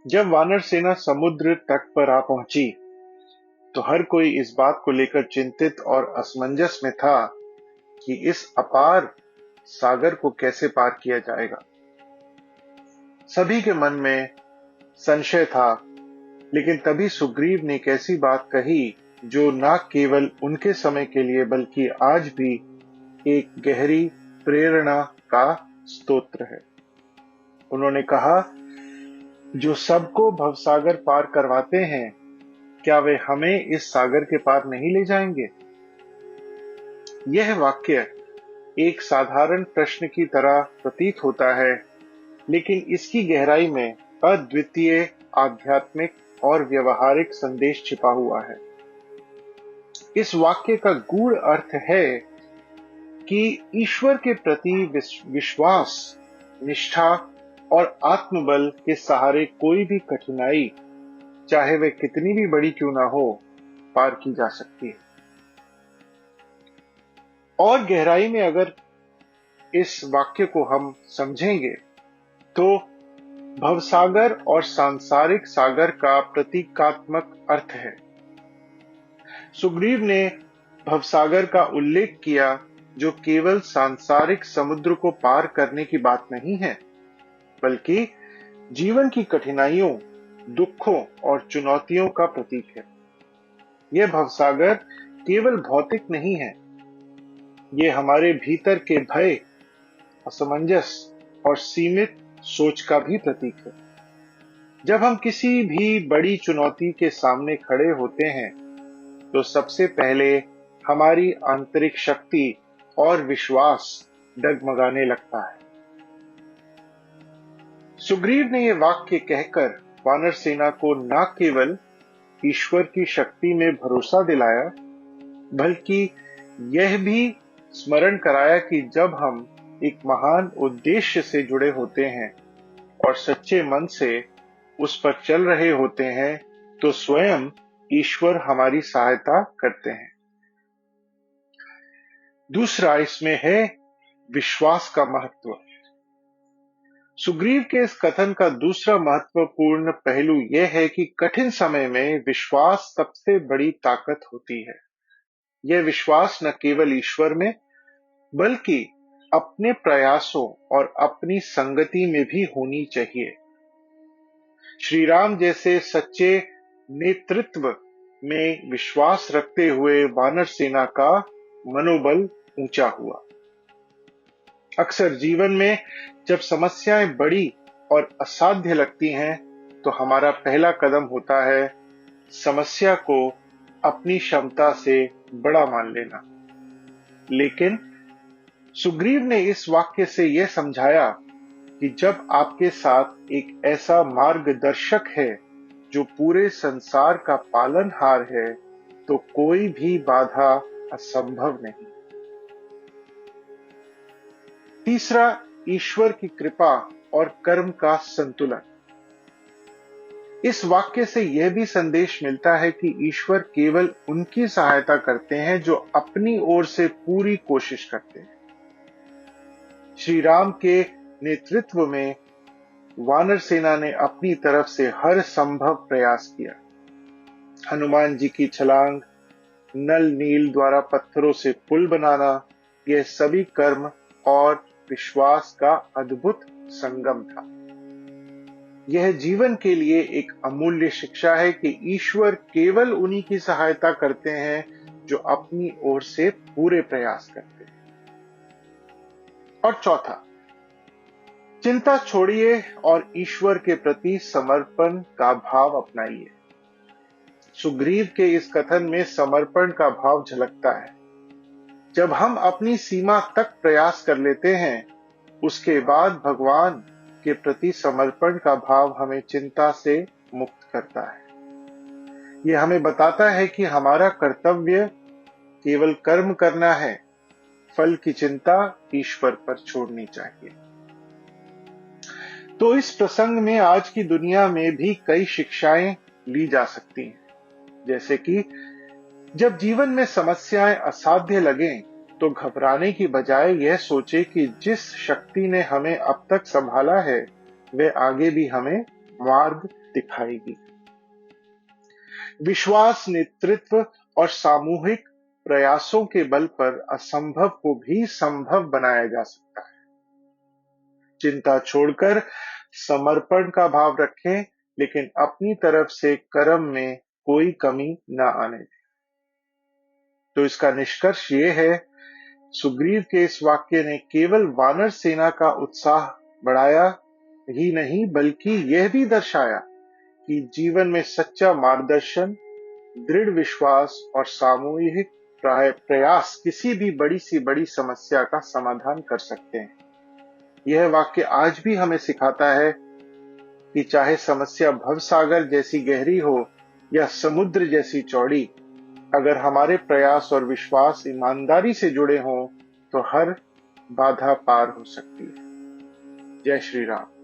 जब वानर सेना समुद्र तट पर आ पहुंची तो हर कोई इस बात को लेकर चिंतित और असमंजस में था कि इस अपार सागर को कैसे पार किया जाएगा। सभी के मन में संशय था, लेकिन तभी सुग्रीव ने एक ऐसी बात कही जो न केवल उनके समय के लिए बल्कि आज भी एक गहरी प्रेरणा का स्तोत्र है। उन्होंने कहा, जो सबको भवसागर पार करवाते हैं, क्या वे हमें इस सागर के पार नहीं ले जाएंगे? यह वाक्य एक साधारण प्रश्न की तरह प्रतीत होता है, लेकिन इसकी गहराई में अद्वितीय आध्यात्मिक और व्यवहारिक संदेश छिपा हुआ है। इस वाक्य का गूढ़ अर्थ है कि ईश्वर के प्रति विश्वास, निष्ठा और आत्मबल के सहारे कोई भी कठिनाई, चाहे वह कितनी भी बड़ी क्यों ना हो, पार की जा सकती है। और गहराई में अगर इस वाक्य को हम समझेंगे तो भवसागर और सांसारिक सागर का प्रतीकात्मक अर्थ है। सुग्रीव ने भवसागर का उल्लेख किया, जो केवल सांसारिक समुद्र को पार करने की बात नहीं है, बल्कि जीवन की कठिनाइयों, दुखों और चुनौतियों का प्रतीक है। यह भवसागर केवल भौतिक नहीं है, यह हमारे भीतर के भय, असमंजस और सीमित सोच का भी प्रतीक है। जब हम किसी भी बड़ी चुनौती के सामने खड़े होते हैं तो सबसे पहले हमारी आंतरिक शक्ति और विश्वास डगमगाने लगता है। सुग्रीव ने यह वाक्य कहकर वानर सेना को न केवल ईश्वर की शक्ति में भरोसा दिलाया, बल्कि यह भी स्मरण कराया कि जब हम एक महान उद्देश्य से जुड़े होते हैं और सच्चे मन से उस पर चल रहे होते हैं, तो स्वयं ईश्वर हमारी सहायता करते हैं। दूसरा इसमें है विश्वास का महत्व। सुग्रीव के इस कथन का दूसरा महत्वपूर्ण पहलू यह है कि कठिन समय में विश्वास सबसे बड़ी ताकत होती है। यह विश्वास न केवल ईश्वर में, बल्कि अपने प्रयासों और अपनी संगति में भी होनी चाहिए। श्री राम जैसे सच्चे नेतृत्व में विश्वास रखते हुए वानर सेना का मनोबल ऊंचा हुआ। अक्सर जीवन में जब समस्याएं बड़ी और असाध्य लगती हैं, तो हमारा पहला कदम होता है समस्या को अपनी क्षमता से बड़ा मान लेना। लेकिन सुग्रीव ने इस वाक्य से यह समझाया कि जब आपके साथ एक ऐसा मार्गदर्शक है जो पूरे संसार का पालनहार है, तो कोई भी बाधा असंभव नहीं। तीसरा, ईश्वर की कृपा और कर्म का संतुलन। इस वाक्य से यह भी संदेश मिलता है कि ईश्वर केवल उनकी सहायता करते हैं जो अपनी ओर से पूरी कोशिश करते हैं। श्री राम के नेतृत्व में वानर सेना ने अपनी तरफ से हर संभव प्रयास किया। हनुमान जी की छलांग, नल नील द्वारा पत्थरों से पुल बनाना, यह सभी कर्म और विश्वास का अद्भुत संगम था। यह जीवन के लिए एक अमूल्य शिक्षा है कि ईश्वर केवल उन्हीं की सहायता करते हैं जो अपनी ओर से पूरे प्रयास करते हैं। और चौथा, चिंता छोड़िए और ईश्वर के प्रति समर्पण का भाव अपनाइए। सुग्रीव के इस कथन में समर्पण का भाव झलकता है। जब हम अपनी सीमा तक प्रयास कर लेते हैं, उसके बाद भगवान के प्रति समर्पण का भाव हमें चिंता से मुक्त करता है। यह हमें बताता है कि हमारा कर्तव्य केवल कर्म करना है, फल की चिंता ईश्वर पर छोड़नी चाहिए। तो इस प्रसंग में आज की दुनिया में भी कई शिक्षाएं ली जा सकती हैं, जैसे कि जब जीवन में समस्याएं असाध्य लगें, तो घबराने की बजाय यह सोचे कि जिस शक्ति ने हमें अब तक संभाला है, वह आगे भी हमें मार्ग दिखाएगी। विश्वास, नेतृत्व और सामूहिक प्रयासों के बल पर असंभव को भी संभव बनाया जा सकता है। चिंता छोड़कर समर्पण का भाव रखें, लेकिन अपनी तरफ से कर्म में कोई कमी न आने दें। तो इसका निष्कर्ष ये है, सुग्रीव के इस वाक्य ने केवल वानर सेना का उत्साह बढ़ाया ही नहीं, बल्कि यह भी दर्शाया कि जीवन में सच्चा मार्गदर्शन, दृढ़ विश्वास और सामूहिक प्रयास किसी भी बड़ी सी बड़ी समस्या का समाधान कर सकते हैं। यह वाक्य आज भी हमें सिखाता है कि चाहे समस्या भवसागर जैसी गहरी हो या समुद्र जैसी चौड़ी, अगर हमारे प्रयास और विश्वास ईमानदारी से जुड़े हों तो हर बाधा पार हो सकती है। जय श्री राम।